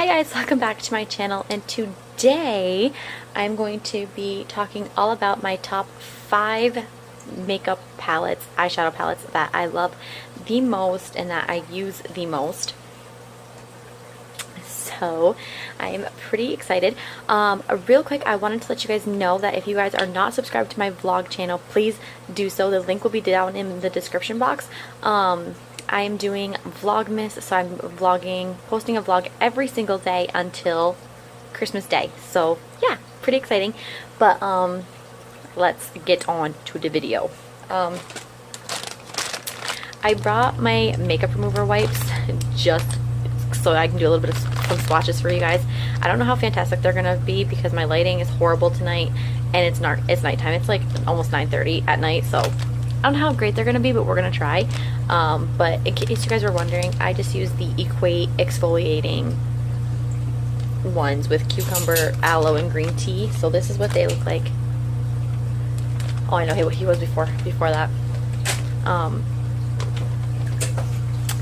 Hi guys, welcome back to my channel, and today I'm going to be talking all about my top 5 makeup palettes, eyeshadow palettes that I love the most and that I use the most. So I'm pretty excited. Real quick, I wanted to let you guys know that if you guys are not subscribed to my vlog channel, please do so. The link will be down in the description box. I am doing Vlogmas, so I'm posting a vlog every single day until Christmas Day. So yeah, pretty exciting. But let's get on to the video. I brought my makeup remover wipes just so I can do a little bit of some swatches for you guys. I don't know how fantastic they're gonna be because my lighting is horrible tonight, and it's nighttime. It's like almost 9:30 at night, so I don't know how great they're gonna be, but we're gonna try. But in case you guys were wondering, I just use the Equate exfoliating ones with cucumber, aloe, and green tea. So this is what they look like. Oh, I know he was before that.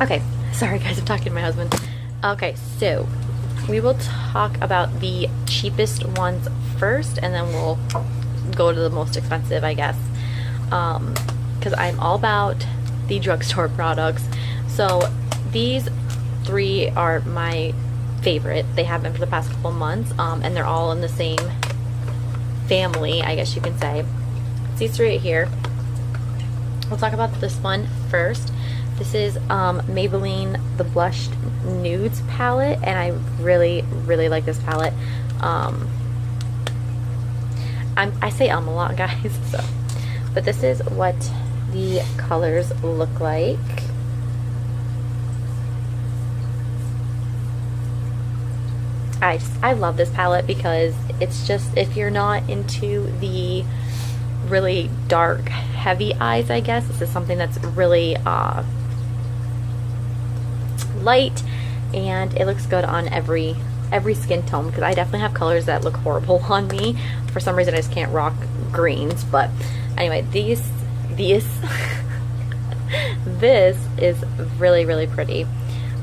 Okay, sorry guys, I'm talking to my husband. Okay, so we will talk about the cheapest ones first, and then we'll go to the most expensive, I guess. Because I'm all about the drugstore products. So these 3 are my favorite. They have been for the past couple months, and they're all in the same family, I guess you can say. These 3 right here. We'll talk about this one first. This is Maybelline the Blushed Nudes palette, and I really like this palette. I say a lot, guys, so. But this is what the colors look like. I love this palette because it's just, if you're not into the really dark, heavy eyes, I guess, this is something that's really light, and it looks good on every skin tone, because I definitely have colors that look horrible on me. For some reason I just can't rock greens. But anyway, this is really pretty,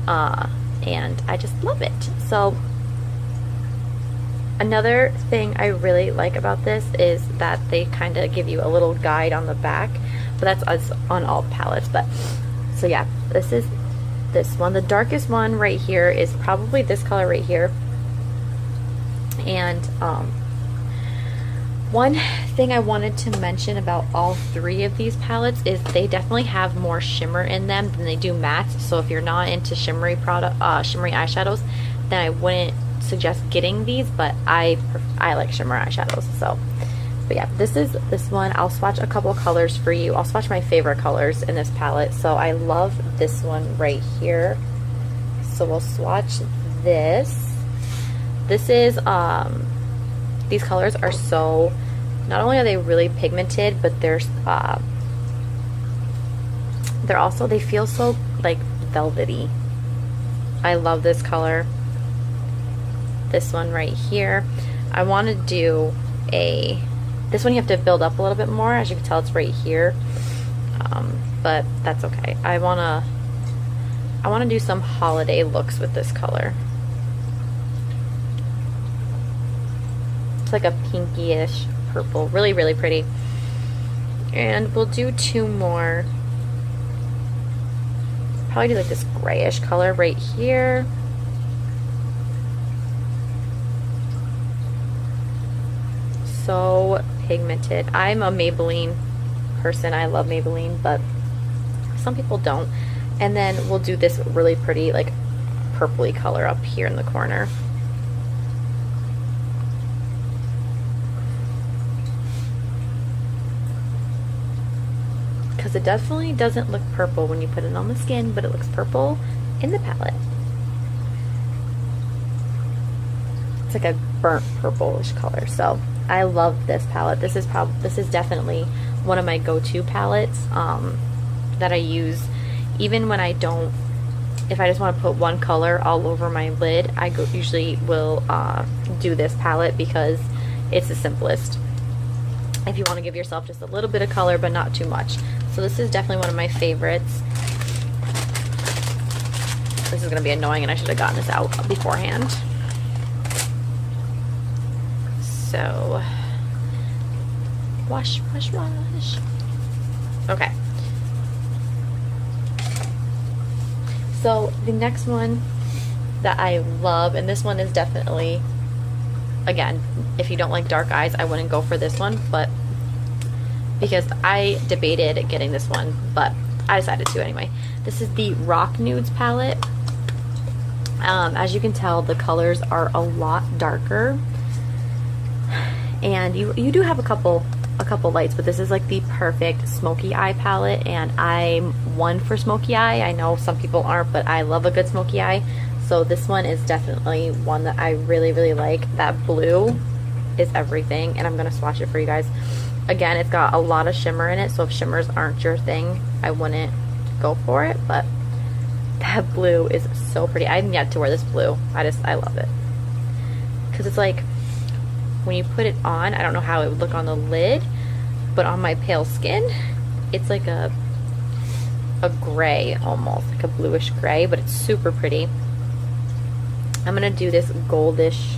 and I just love it. So another thing I really like about this is that they kind of give you a little guide on the back, but that's us on all palettes. But so yeah, this is this one. The darkest one right here is probably this color right here. And one thing I wanted to mention about all 3 of these palettes is they definitely have more shimmer in them than they do mattes. So if you're not into shimmery eyeshadows, then I wouldn't suggest getting these, but I like shimmer eyeshadows. So, but yeah, this is this one. I'll swatch a couple colors for you. I'll swatch my favorite colors in this palette. So I love this one right here. So we'll swatch this. This is these colors are so, not only are they really pigmented, but they're also, they feel so like velvety. I love this color. This one right here. I want to do this one you have to build up a little bit more. As you can tell, it's right here, but that's okay. I want to do some holiday looks with this color. It's like a pinky-ish purple. Really pretty. And we'll do 2 more. Probably do like this grayish color right here. So pigmented. I'm a Maybelline person. I love Maybelline, but some people don't. And then we'll do this really pretty like purpley color up here in the corner. Because it definitely doesn't look purple when you put it on the skin, but it looks purple in the palette. It's like a burnt purplish color. So I love this palette. This is definitely one of my go-to palettes that I use even when if I just want to put one color all over my lid. I usually will do this palette because it's the simplest if you want to give yourself just a little bit of color but not too much. So this is definitely one of my favorites. This is going to be annoying, and I should have gotten this out beforehand. so wash, wash, wash. Okay. So the next one that I love, and this one is definitely, again, if you don't like dark eyes, I wouldn't go for this one, but because I debated getting this one, but I decided to anyway. This is the Rock Nudes palette. As you can tell, the colors are a lot darker, and you do have a couple lights, but this is like the perfect smoky eye palette, and I'm one for smoky eye. I know some people aren't, but I love a good smoky eye, so this one is definitely one that I really, really like. That blue is everything, and I'm gonna swatch it for you guys. Again, it's got a lot of shimmer in it, so if shimmers aren't your thing, I wouldn't go for it, but that blue is so pretty. I haven't yet to wear this blue. I love it, because it's like, when you put it on, I don't know how it would look on the lid, but on my pale skin, it's like a gray almost, like a bluish gray, but it's super pretty. I'm gonna do this goldish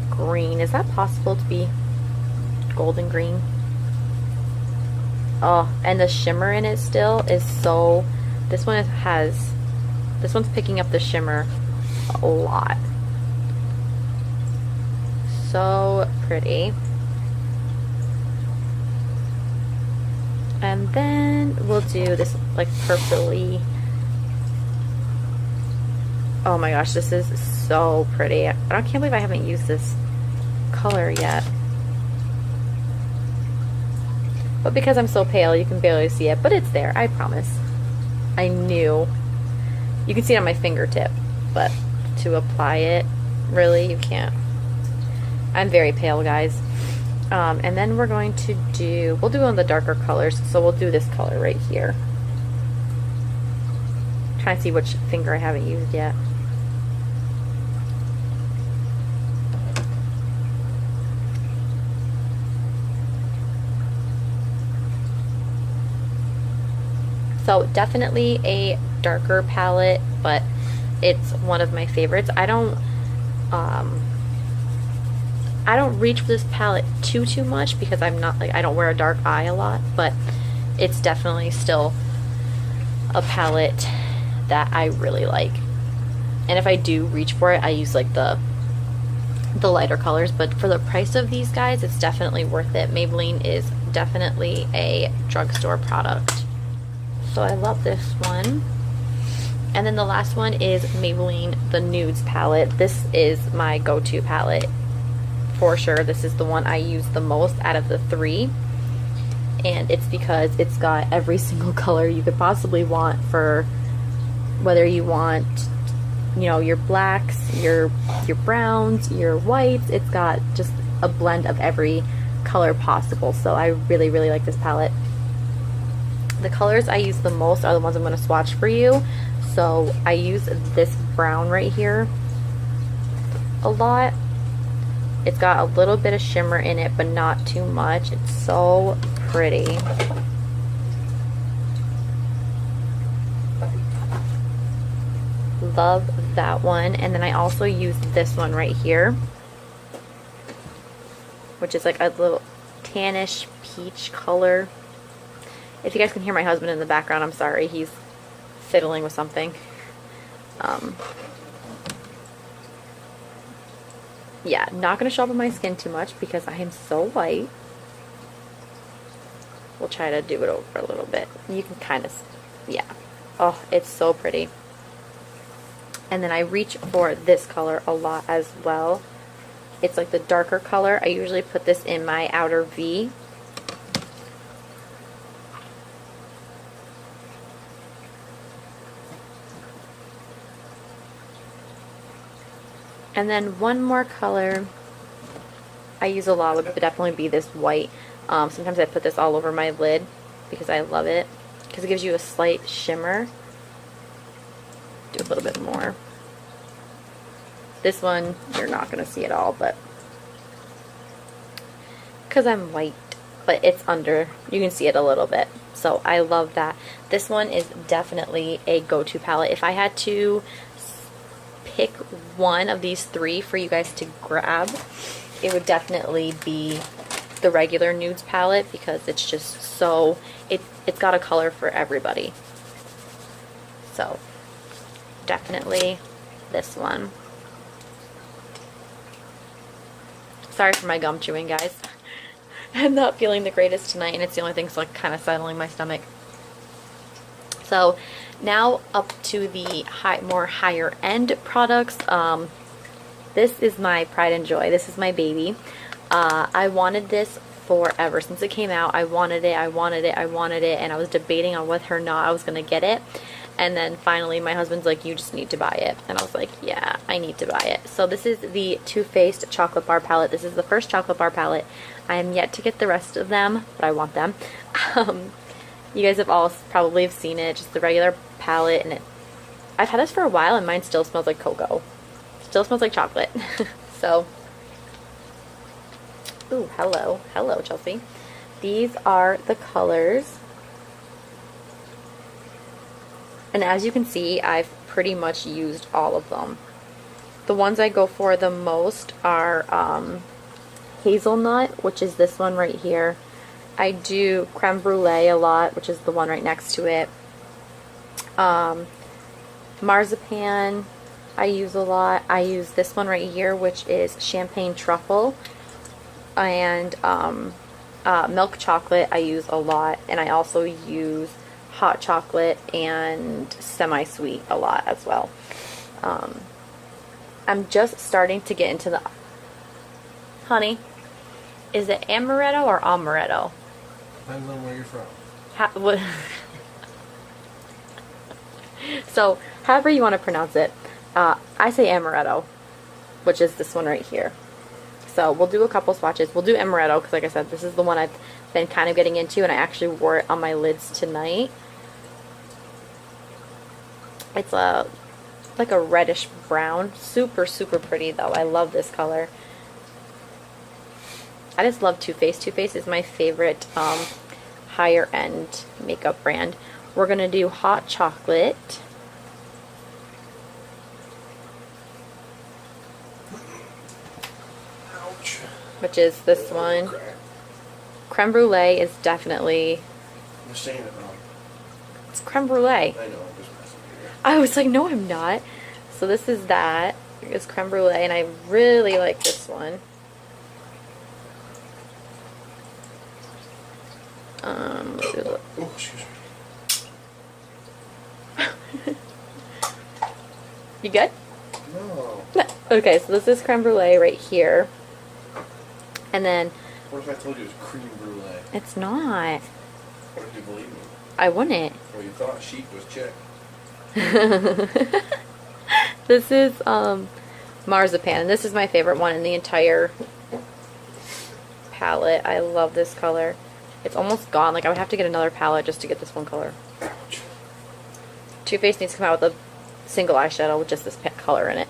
green. Is that possible to be golden green? Oh, and the shimmer in it still is so, this one's picking up the shimmer a lot. So pretty. And then we'll do this like purpley. Oh my gosh, this is so pretty. I can't believe I haven't used this color yet. But because I'm so pale, you can barely see it, but it's there, I promise. I knew. You can see it on my fingertip, but to apply it, really, you can't. I'm very pale, guys. And then we'll do one of the darker colors, so we'll do this color right here. I'm trying to see which finger I haven't used yet. So definitely a darker palette, but it's one of my favorites. I don't reach for this palette too much, because I'm not like, I don't wear a dark eye a lot, but it's definitely still a palette that I really like. And if I do reach for it, I use like the lighter colors, but for the price of these guys, it's definitely worth it. Maybelline is definitely a drugstore product. So I love this one. And then the last one is Maybelline the Nudes palette. This is my go-to palette for sure. This is the one I use the most out of the three, and it's because it's got every single color you could possibly want, for whether you want, you know, your blacks, your browns, your whites. It's got just a blend of every color possible, so I really, really like this palette. The colors I use the most are the ones I'm going to swatch for you. So I use this brown right here a lot. It's got a little bit of shimmer in it, but not too much. It's so pretty. Love that one. And then I also use this one right here, which is like a little tannish peach color. If you guys can hear my husband in the background, I'm sorry. He's fiddling with something. Yeah, not going to show up on my skin too much because I am so white. We'll try to do it over a little bit. You can kind of, yeah. Oh, it's so pretty. And then I reach for this color a lot as well. It's like the darker color. I usually put this in my outer V. And then one more color I use a lot would definitely be this white. Sometimes I put this all over my lid because I love it, because it gives you a slight shimmer. Do a little bit more. This one you're not going to see at all, but because I'm white, but it's under, you can see it a little bit. So I love that. This one is definitely a go-to palette. If I had to pick one of these three for you guys to grab, it would definitely be the regular nudes palette, because it's just so, it's got a color for everybody. So definitely this one. Sorry for my gum chewing, guys. I'm not feeling the greatest tonight, and it's the only thing that's like kind of settling my stomach. So now up to the more higher end products. This is my pride and joy. This is my baby. I wanted this forever. Since it came out, I wanted it, and I was debating on whether or not I was going to get it. And then finally my husband's like, you just need to buy it. And I was like, yeah, I need to buy it. So this is the Too Faced chocolate bar palette. This is the first chocolate bar palette. I am yet to get the rest of them, but I want them. You guys have all probably have seen it, just the regular palette, and I've had this for a while, and mine still smells like cocoa. Still smells like chocolate. So, ooh, hello, Chelsea. These are the colors, and as you can see, I've pretty much used all of them. The ones I go for the most are hazelnut, which is this one right here. I do creme brulee a lot, which is the one right next to it. Marzipan I use a lot. I use this one right here, which is champagne truffle. And milk chocolate I use a lot. And I also use hot chocolate and semi-sweet a lot as well. I'm just starting to get into the... Honey, is it amaretto or amaretto? Depends on where you're from. So, however you want to pronounce it. I say amaretto, which is this one right here. So, we'll do a couple swatches. We'll do amaretto, because like I said, this is the one I've been kind of getting into, and I actually wore it on my lids tonight. It's like a reddish brown. Super, super pretty, though. I love this color. I just love Too Faced. Too Faced is my favorite higher end makeup brand. We're going to do hot chocolate. Ouch. Which is this one. Creme brulee is definitely... You're saying it wrong. It's creme brulee. I know, I'm just messing with you. I was like, no, I'm not. So this is that. It's creme brulee, and I really like this one. Let's do it. Oh, excuse me. You good? No. Okay, so this is creme brulee right here. And then... What if I told you it was cream brulee? It's not. What if you believe me? I wouldn't. Well, you thought chic was chick. This is marzipan, and this is my favorite one in the entire palette. I love this color. It's almost gone. Like, I would have to get another palette just to get this one color. Ouch. Too Faced needs to come out with a single eyeshadow with just this color in it.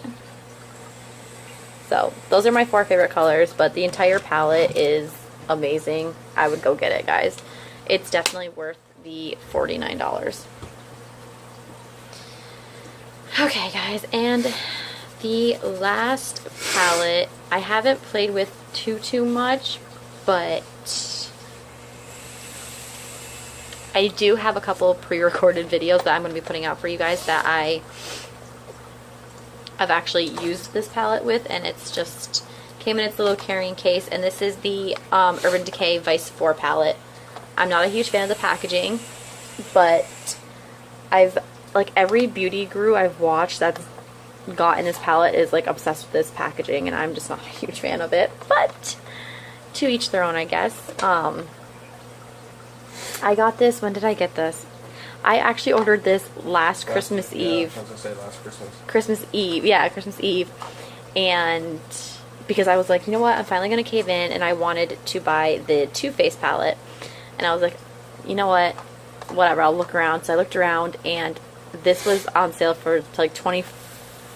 So, those are my 4 favorite colors, but the entire palette is amazing. I would go get it, guys. It's definitely worth the $49. Okay, guys, and the last palette I haven't played with too much, but I do have a couple pre-recorded videos that I'm going to be putting out for you guys that I've actually used this palette with, and it's just came in its little carrying case. And this is the Urban Decay Vice 4 palette. I'm not a huge fan of the packaging, but I've, like, every beauty guru I've watched that's gotten this palette is like obsessed with this packaging, and I'm just not a huge fan of it, but to each their own, I guess. I got this, when did I get this? I actually ordered this last Christmas Eve. I was going to say last Christmas. Christmas Eve, yeah, Christmas Eve. And because I was like, you know what, I'm finally going to cave in, and I wanted to buy the Too Faced palette. And I was like, you know what, whatever, I'll look around. So I looked around, and this was on sale for like $24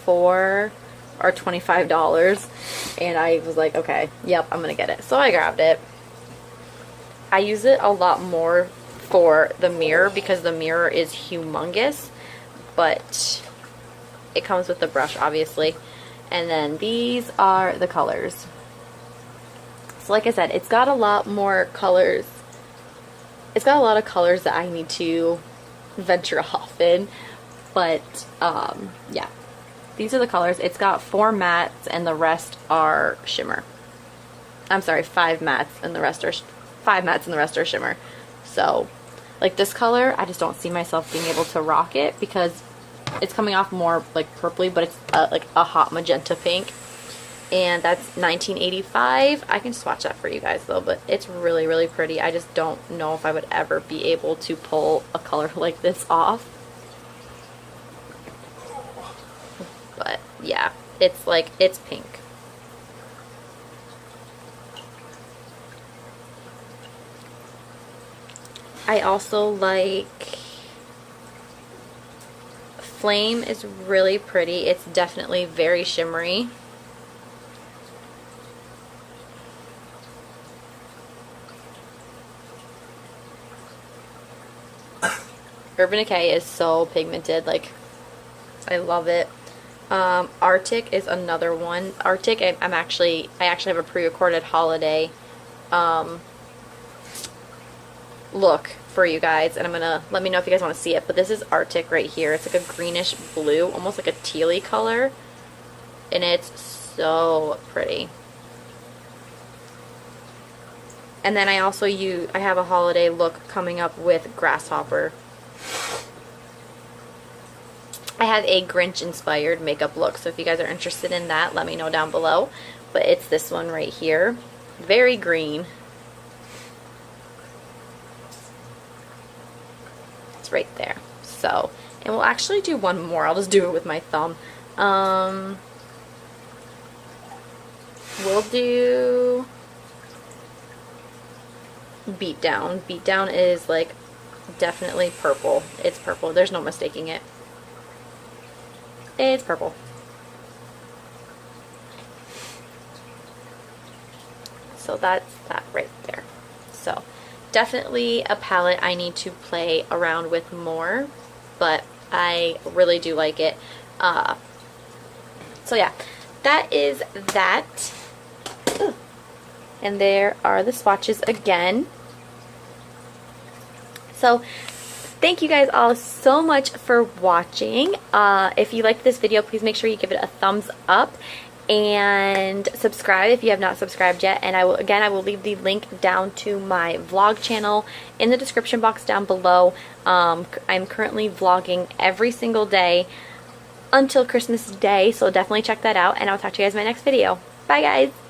or $25. And I was like, okay, yep, I'm going to get it. So I grabbed it. I use it a lot more for the mirror because the mirror is humongous, but it comes with the brush, obviously. And then these are the colors. So like I said, it's got a lot more colors. It's got a lot of colors that I need to venture off in. But, yeah. These are the colors. It's got 4 mattes and the rest are shimmer. I'm sorry, 5 mattes and the rest are 5 mattes and the rest are shimmer. So, like this color, I just don't see myself being able to rock it because it's coming off more like purpley, but it's like a hot magenta pink. And that's $19.85. I can swatch that for you guys though, but it's really, really pretty. I just don't know if I would ever be able to pull a color like this off. But yeah, it's like, it's pink. I also like Flame is really pretty. It's definitely very shimmery. Urban Decay is so pigmented, like I love it. Arctic is another one. Arctic, I actually have a pre-recorded holiday look for you guys, and I'm gonna let me know if you guys want to see it. But this is Arctic right here. It's like a greenish blue, almost like a tealy color, and it's so pretty. And then I also I have a holiday look coming up with Grasshopper. I have a Grinch inspired makeup look, so if you guys are interested in that, let me know down below. But it's this one right here. Very green. It's right there. So, and we'll actually do one more. I'll just do it with my thumb. We'll do Beat Down. Beat Down is like definitely purple. It's purple. There's no mistaking it. It's purple. So that's that right there. So definitely a palette I need to play around with more, but I really do like it. So yeah, that is that. Ooh. And there are the swatches again. So thank you guys all so much for watching. If you liked this video, please make sure you give it a thumbs up and subscribe if you have not subscribed yet. And I will leave the link down to my vlog channel in the description box down below. I'm currently vlogging every single day until Christmas Day, so definitely check that out, and I'll talk to you guys in my next video. Bye guys!